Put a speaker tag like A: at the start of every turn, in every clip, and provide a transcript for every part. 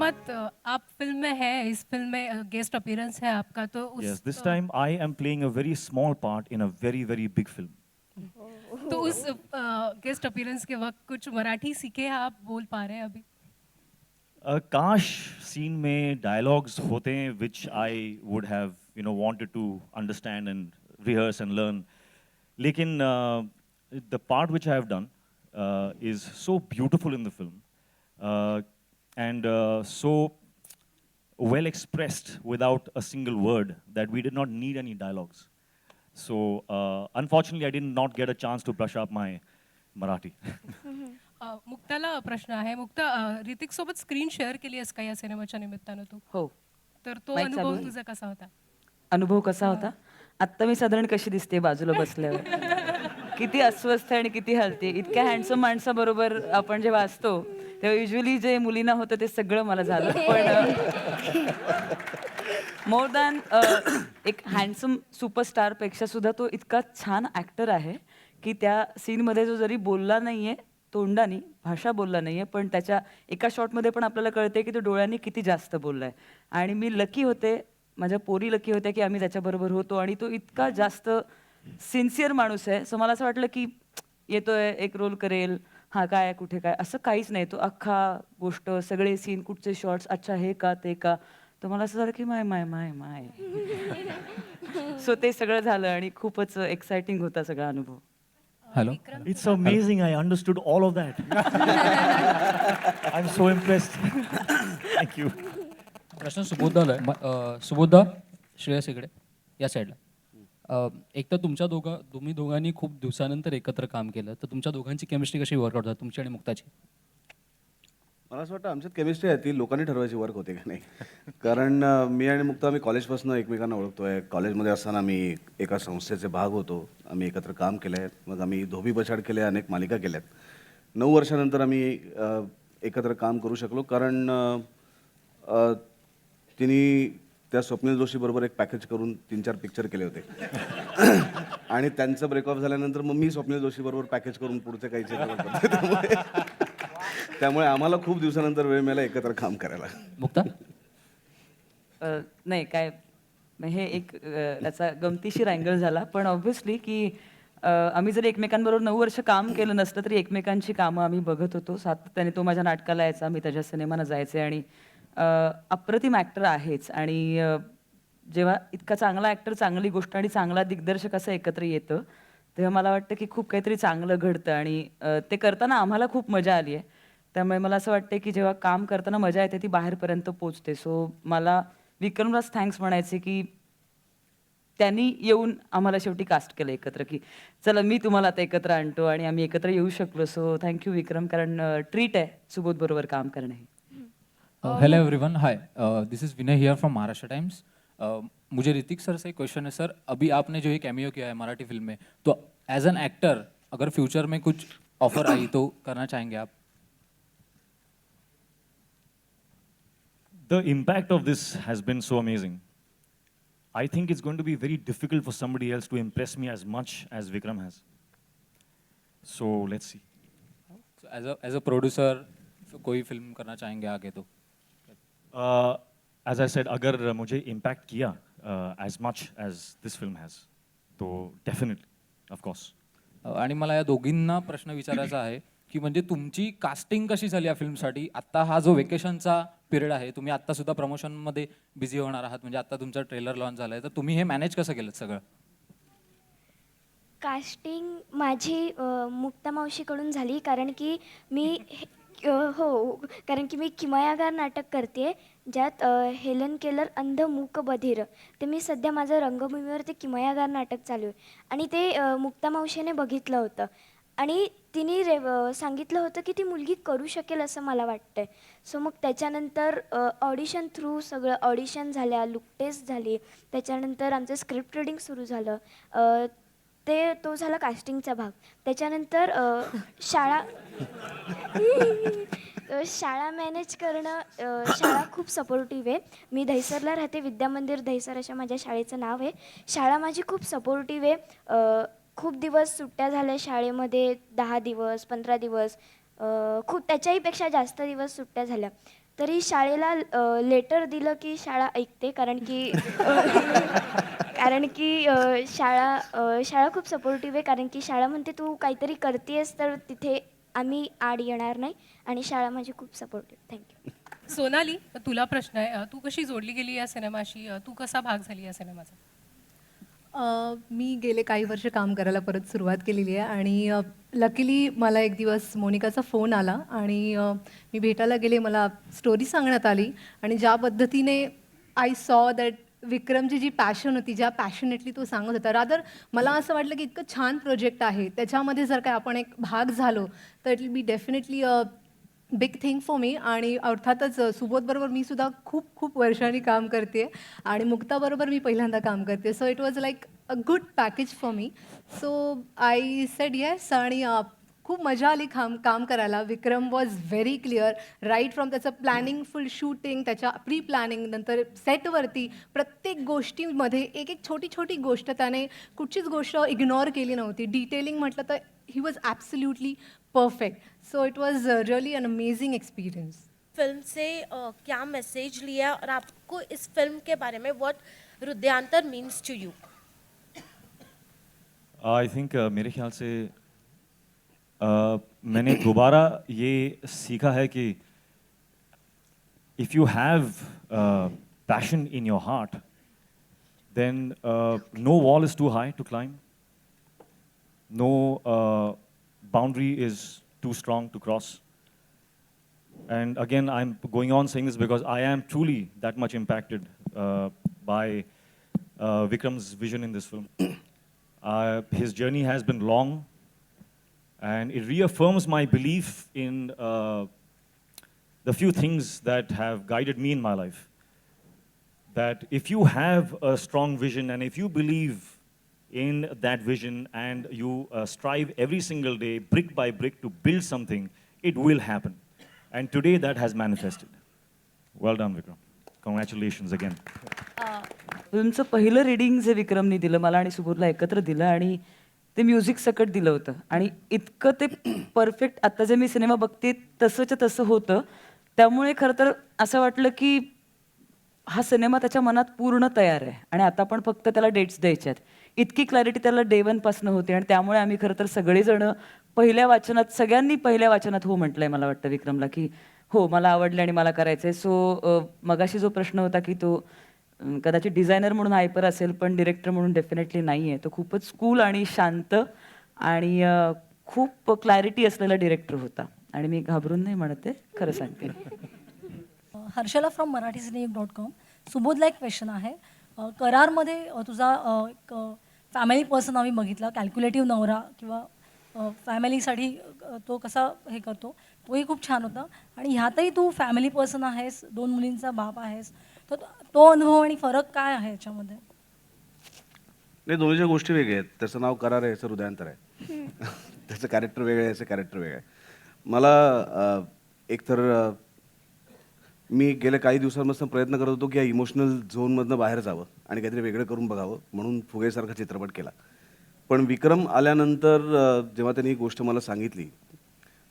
A: विक्रमात आप फिल्म में है, इस फिल्म में गेस्ट अपीयरेंस है आपका, तो उस
B: Yes, this time I am playing a very small part in a very, very big film.
A: तो उस गेस्ट अपीयरेंस के वक्त कुछ मराठी सीखे हैं आप, बोल पा रहे हैं अभी?
B: काश सीन में dialogues होते हैं which I would have, wanted to understand and rehearse and learn. लेकिन the part which I have done is so beautiful in the film and so well expressed without a single word that we did not need any dialogues. So unfortunately, I did not get a chance to brush up my Marathi.
A: मुक्ताला प्रश्न आहे. मुक्ता, ऋतिक सोबत screen share केली आहेस का या सिनेमाच्या निमित्तानं तू?
C: हो.
A: तर तो
C: माईक चालू
A: अनुभव
C: आहे?
A: तुझा कसा होता?
C: अनुभव कसा होता? आत्ता मी साधारण कशी दिसते बाजूला बसल्यावर? किती अस्वस्थ आणि किती हलते. इतक्या हँडसम माणसाबरोबर आपण जेव्हा असतो, तेव्हा युज्युअली जे मुलींना होतं ते सगळं मला झालं. पण मोर दॅन एक हँडसम सुपरस्टारपेक्षा सुद्धा तो इतका छान ॲक्टर आहे, की त्या सीनमध्ये जो जरी बोलला नाहीये, तोंडानी, भाषा बोलला नाहीये, पण त्याच्या एका शॉटमध्ये पण आपल्याला कळते, की तो डोळ्यांनी किती जास्त बोललाय. आणि मी लकी होते, माझ्या पोरी लकी होत्या, की आम्ही त्याच्याबरोबर होतो आणि तो इतका जास्त सिन्सिअर माणूस आहे. सो मला असं वाटलं, की येतोय, एक रोल करेल, हां, काय, कुठे काय, असं काहीच नाही. तो अख्खा गोष्ट, सगळे सीन, कुठचे शॉट्स, अच्छा हे का, ते का. तर मला असं झालं, की माय, माय, माय, माय. सो ते सगळं झालं आणि खूपच एक्साइटिंग होता सगळा अनुभव.
D: Hello.
B: It's amazing. I understood all of that. I'm so impressed. Thank you.
D: प्रश्न सुबोधला आहे. सुबोधा, श्रेयस इकडे या साईडला. एक तर तुम्ही दोघांनी खूप दिवसानंतर एकत्र काम केलं, तर तुमच्या दोघांची केमिस्ट्री कशी वर्कआउट झाली, तुमची आणि मुक्ताची?
E: मला असं वाटतं आमच्यात केमिस्ट्री आहे ती लोकांनी ठरवायची वर्क होते का नाही. कारण मी आणि मुक्ता आम्ही कॉलेजपासून एकमेकांना ओळखतोय. कॉलेजमध्ये असताना आम्ही एका संस्थेचे भाग होतो. आम्ही एकत्र काम केलं आहे. मग आम्ही धोबी पछाड केले, अनेक मालिका केल्यात. 9 वर्षानंतर आम्ही एकत्र काम करू शकलो कारण तिने त्या स्वप्नील जोशीबरोबर एक पॅकेज करून 3-4 पिक्चर केले होते. आणि त्यांचं ब्रेकअप झाल्यानंतर मग मी स्वप्नील जोशीबरोबर पॅकेज करून पुढचे काही चित्रपट करतो. त्यामुळे आम्हाला खूप दिवसानंतर वेळ मिळाला एकत्र काम करायला.
D: मुक्ता?
C: नाही काय, हे एक याचा गमतीशीर अँगल झाला. पण ऑब्व्हियसली की आम्ही जर एकमेकांबरोबर 9 वर्ष काम केलं नसतं तरी एकमेकांची कामं आम्ही बघत होतो. सातत्याने तो माझ्या नाटकाला यायचा, मी त्याच्या सिनेमाला जायचे आणि अप्रतिम ॲक्टर आहेच. आणि जेव्हा इतका चांगला ॲक्टर, चांगली गोष्ट आणि चांगला दिग्दर्शक असं एकत्र येतं, तेव्हा मला वाटतं की खूप काहीतरी चांगलं घडतं आणि ते करताना आम्हाला खूप मजा आली आहे. त्यामुळे मला असं वाटतं की जेव्हा काम करताना मजा येते ती बाहेरपर्यंत पोचते. सो मला विक्रमलाच थँक्स म्हणायचे की त्यांनी येऊन आम्हाला शेवटी कास्ट केलं एकत्र, की चला मी तुम्हाला आता एकत्र आणतो आणि आम्ही एकत्र येऊ शकलो. सो थँक्यू विक्रम, कारण ट्रीट आहे सुबोधबरोबर काम करणं हे.
D: Hello everyone, high, this is Vinay here from Maharashtra times. मुझे ऋतिक सर से एक क्वेश्चन है सर. अभी आपने जो ये कैमियो किया है मराठी फिल्म में, तो एज एन एक्टर अगर फ्यूचर में कुछ ऑफर आई तो करना चाहेंगे आप?
B: The impact of this has been so amazing. I think it's going to be very difficult for somebody else to impress me as much as Vikram has. So let's see.
D: As a producer कोई film करना चाहेंगे आगे तो?
B: As I said, अगर मुझे impact किया as much as this film has, तो definitely, of course.
D: आणि मला या दोघींना प्रश्न विचारायचा आहे की म्हणजे तुमची कास्टिंग कशी झाली या फिल्मसाठी? आत्ता हा जो वेकेशनचा पिरियड आहे, तुम्ही आत्ता सुद्धा प्रमोशनमध्ये बिझी होणार आहात, म्हणजे आता तुमचा ट्रेलर लॉन्च झाला आहे, तर तुम्ही हे मॅनेज कसं केलं सगळं?
F: कास्टिंग माझी मुक्ता मावशीकडून झाली, कारण की मी हो, कारण की मी किमयागार नाटक करते ज्यात हेलन केलर अंध मूक बधिर, ते मी सध्या माझं रंगभूमीवर ते किमयागार नाटक चालू आहे आणि ते मुक्ता मावशीने बघितलं होतं आणि तिने सांगितलं होतं की ती मुलगी करू शकेल असं मला वाटतंय. सो मग त्याच्यानंतर ऑडिशन थ्रू सगळं ऑडिशन झाल्या, लुक टेस्ट झाली, त्याच्यानंतर आमचं स्क्रिप्ट रिडिंग सुरू झालं. तो झाला कास्टिंगचा भाग. त्याच्यानंतर शाळा मॅनेज करणं, शाळा खूप सपोर्टिव्ह आहे. मी दहिसरला राहते, विद्यामंदिर दहिसर अशा माझ्या शाळेचं नाव आहे. शाळा माझी खूप सपोर्टिव्ह आहे. खूप दिवस सुट्ट्या झाल्या शाळेमध्ये, 10 दिवस 15 दिवस, खूप त्याच्याही पेक्षा जास्त दिवस सुट्ट्या झाल्या. तरी शाळेला लेटर दिलं की शाळा ऐकते, कारण की शाळा खूप सपोर्टिव्ह आहे, कारण की शाळा म्हणते तू काहीतरी करतेस तर तिथे आम्ही आड येणार नाही, आणि शाळा माझी खूप सपोर्टिव्ह. थँक्यू.
A: सोनाली, तुला प्रश्न आहे. तू कशी जोडली गेली या सिनेमाशी? तू कसा भाग झाली या सिनेमाचा?
G: मी गेले काही वर्ष काम करायला परत सुरुवात केलेली आहे आणि लकीली मला एक दिवस मोनिकाचा फोन आला आणि मी भेटायला गेले. मला स्टोरी सांगण्यात आली आणि ज्या पद्धतीने I saw that विक्रमची G passion होती, ज्या पॅशनेटली तो सांगत होता, रादर मला असं वाटलं की इतकं छान प्रोजेक्ट आहे, त्याच्यामध्ये जर काय आपण एक भाग झालो तर it will be definitely big thing for me. आणि अर्थातच सुबोधबरोबर मी सुद्धा खूप खूप वर्षांनी काम करते आणि मुक्ताबरोबर मी पहिल्यांदा काम करते. So it was like a good package for me. So I said yes आणि खूप मजा आली काम करायला. Vikram was very clear right from त्याचं प्लॅनिंग, फुल शूटिंग, त्याच्या प्री प्लॅनिंग, नंतर सेटवरती प्रत्येक गोष्टीमध्ये एक एक छोटी छोटी गोष्ट त्याने कुठचीच गोष्ट इग्नोर केली नव्हती. डिटेलिंग म्हटलं तर he was absolutely perfect. So it was really an amazing experience.
H: Film से क्या मैसेज लिया और आपको इस फिल्म के बारे में what Hridayantar means to you?
B: I think मेरे ख्याल से मैंने दोबारा ये सीखा है कि if you have passion in your heart, then no wall is too high to climb, no boundary is too strong to cross. And again, I'm going on saying this because I am truly that much impacted by Vikram's vision in this film. His journey has been long, and it reaffirms my belief in the few things that have guided me in my life. That if you have a strong vision and if you believe in that vision and you strive every single day, brick by brick, to build something, it will happen. And today that has manifested. Well done, Vikram. Congratulations again.
C: फिल्मचं पहिलं reading जे विक्रमने दिलं मला आणि सुबोधला एकत्र दिलं आणि ते music सकट दिलं होतं आणि इतकं ते परफेक्ट आत्ता जे मी सिनेमा बघते तसंच्या तसं होतं. त्यामुळे खरं तर असं वाटलं की हा सिनेमा त्याच्या मनात पूर्ण तयार आहे आणि आता आपण फक्त त्याला डेट्स द्यायच्या आहेत. इतकी क्लॅरिटी त्याला डे वनपासनं होती आणि त्यामुळे आम्ही खरं तर सगळेजण सगळ्यांनी पहिल्या वाचनात हो म्हटलंय मला वाटतं विक्रमला, की हो मला आवडलं आणि मला करायचं आहे. सो मगाशी जो प्रश्न होता की तो कदाचित डिझायनर म्हणून हायपर असेल पण डिरेक्टर म्हणून डेफिनेटली नाही आहे. तो खूपच कूल आणि शांत आणि खूप क्लॅरिटी असलेला डिरेक्टर होता आणि मी घाबरून नाही म्हणत आहे, खरं सांगते.
I: Harshala from marathisineik.com. सुबोधला एक क्वेश्चन आहे. करारमध्ये तुझा एक फॅमिली पर्सन आम्ही बघितला, कॅल्क्युलेटिव्ह नवरा किंवा फॅमिलीसाठी तो कसा हे करतो तोही खूप छान होता. आणि ह्यातही तू फॅमिली पर्सन आहेस, 2 मुलींचा बाप आहेस, तर तो अनुभव आणि फरक काय आहे याच्यामध्ये?
E: नाही, दोन्हीच्या गोष्टी वेगळ्या आहेत. त्याचं नाव करार आहे, याचं हृदयांतर आहे. त्याचं कॅरेक्टर वेगळं आहे, याचं कॅरेक्टर वेगळं आहे. मला एकतर मी गेल्या काही दिवसांपासून प्रयत्न करत होतो की या इमोशनल झोनमधनं बाहेर जावं आणि काहीतरी वेगळं करून बघावं, म्हणून फुगेसारखा चित्रपट केला. पण विक्रम आल्यानंतर जेव्हा त्यांनी ही गोष्ट मला सांगितली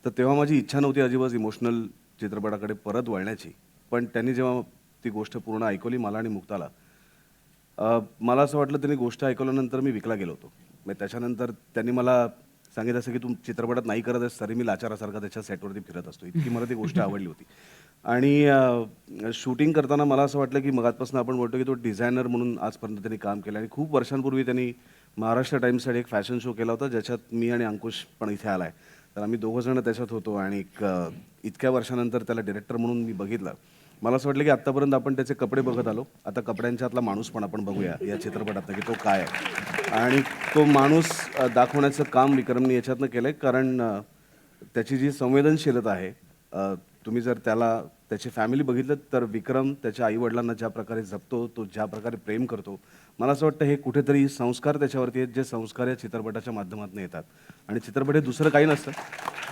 E: तर तेव्हा माझी इच्छा नव्हती अजिबात इमोशनल चित्रपटाकडे परत वळण्याची. पण त्यांनी जेव्हा ती गोष्ट पूर्ण ऐकवली मला आणि मुक्ताला, मला असं वाटलं त्यांनी गोष्ट ऐकवल्यानंतर मी विकला गेलो होतो. मग त्याच्यानंतर त्यांनी मला सांगितलं असं की तू चित्रपटात नाही करत आहेस तरी मी लाचारासारखा त्याच्या सेटवरती फिरत असतो. इतकी मला ती गोष्ट आवडली होती. आणि शूटिंग करताना मला असं वाटलं की मगातपासून आपण बोलतो की तो डिझायनर म्हणून आजपर्यंत त्यांनी काम केलं आणि खूप वर्षांपूर्वी त्यांनी महाराष्ट्र टाइम्ससाठी एक फॅशन शो केला होता ज्याच्यात मी आणि अंकुश पण इथे आला आहे. तर आम्ही दोघंजणं त्याच्यात होतो आणि इतक्या वर्षानंतर त्याला डिरेक्टर म्हणून मी बघितलं. मला असं वाटलं की आत्तापर्यंत आपण त्याचे कपडे बघत आलो, आता कपड्यांच्यातला माणूस पण आपण बघूया या चित्रपटातनं की तो काय आहे. आणि तो माणूस दाखवण्याचं काम विक्रमने याच्यातनं केलं आहे. कारण त्याची जी संवेदनशीलता आहे, तुम्ही जर त्याची फॅमिली बघितलं तर विक्रम त्याच्या आईवडिलांना ज्या प्रकारे जपतो, तो ज्या प्रकारे प्रेम करतो, मला असं वाटतं हे कुठेतरी संस्कार त्याच्यावरती आहेत जे संस्कार या चित्रपटाच्या माध्यमातून येतात. आणि चित्रपट हे दुसरं काही नसतं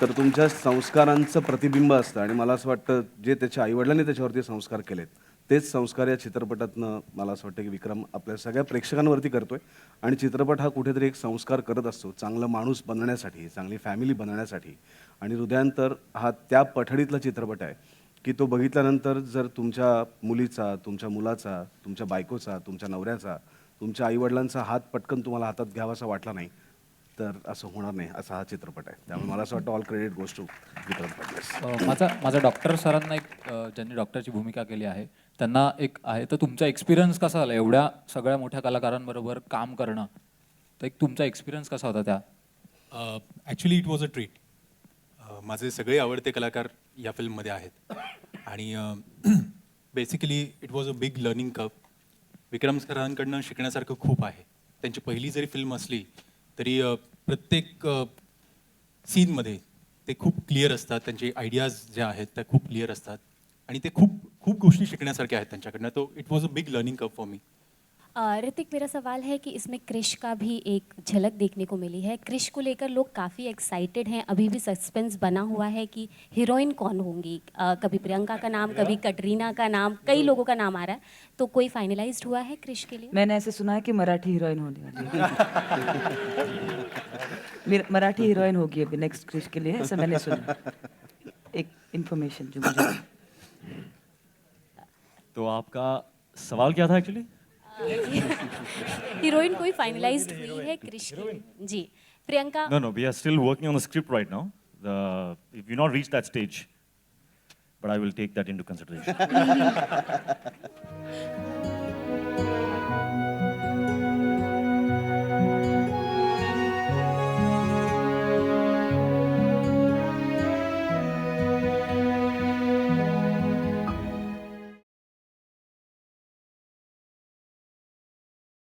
E: तर तुमच्या संस्कारांचं प्रतिबिंब असतं. आणि मला असं वाटतं जे त्याच्या आईवडिलांनी त्याच्यावरती संस्कार केलेत तेच संस्कार या चित्रपटातनं मला असं वाटतं की विक्रम आपल्या सगळ्या प्रेक्षकांवरती करतोय. आणि चित्रपट हा कुठेतरी एक संस्कार करत असतो चांगला माणूस बनण्यासाठी, चांगली फॅमिली बनवण्यासाठी. आणि हृदयांतर हा त्या पठडीतला चित्रपट आहे की तो बघितल्यानंतर जर तुमच्या मुलीचा, तुमच्या मुलाचा, तुमच्या बायकोचा, तुमच्या नवऱ्याचा, तुमच्या आईवडिलांचा हात पटकन तुम्हाला हातात घ्यावासा वाटला नाही तर असं होणार नाही, असा हा चित्रपट आहे. त्यामुळे मला असं वाटतं ऑल क्रेडिट गोज टू विक्रम फडणवीस.
D: माझा डॉक्टर सरांना एक ज्यांनी डॉक्टरची भूमिका केली आहे त्यांना एक आहे, तर तुमचा एक्सपिरियन्स कसा झाला एवढ्या सगळ्या मोठ्या कलाकारांबरोबर काम करणं, तर एक तुमचा एक्सपिरियन्स कसा होता त्या?
J: Actually it was a treat. माझे सगळे आवडते कलाकार या फिल्ममध्ये आहेत आणि basically it was a big learning curve. Vikram सरांकडनं शिकण्यासारखं खूप आहे. त्यांची पहिली जरी फिल्म असली तरी प्रत्येक सीनमध्ये ते खूप क्लिअर असतात. त्यांचे आयडियाज ज्या आहेत त्या खूप क्लिअर असतात आणि ते खूप खूप गोष्टी शिकण्यासारख्या आहेत त्यांच्याकडनं. तो it was a big learning curve for me.
K: Hrithik, मेरा सवाल है कि इसमें क्रिश का भी एक झलक देखने को मिली है. क्रिश को लेकर लोग काफ़ी एक्साइटेड हैं. अभी भी सस्पेंस बना हुआ है कि हीरोइन कौन होंगी. कभी प्रियंका का नाम, कभी कटरीना का नाम, कई लोगों का नाम आ रहा है. तो कोई फाइनलाइज्ड हुआ है क्रिश के लिए?
C: मैंने ऐसे सुना है कि मराठी हीरोइन होने वाली है. मराठी हीरोइन होगी अभी नेक्स्ट क्रिश के लिए, ऐसा मैंने सुना. एक इन्फॉर्मेशन जो मुझे.
B: तो आपका सवाल क्या था एक्चुअली?
K: हीरोइन कोई फाइनलाइज्ड हुई है क्रिश के लिए? जी, Priyanka.
B: No, we are still working on the script right now. We've not reached that stage, but I will take that into consideration.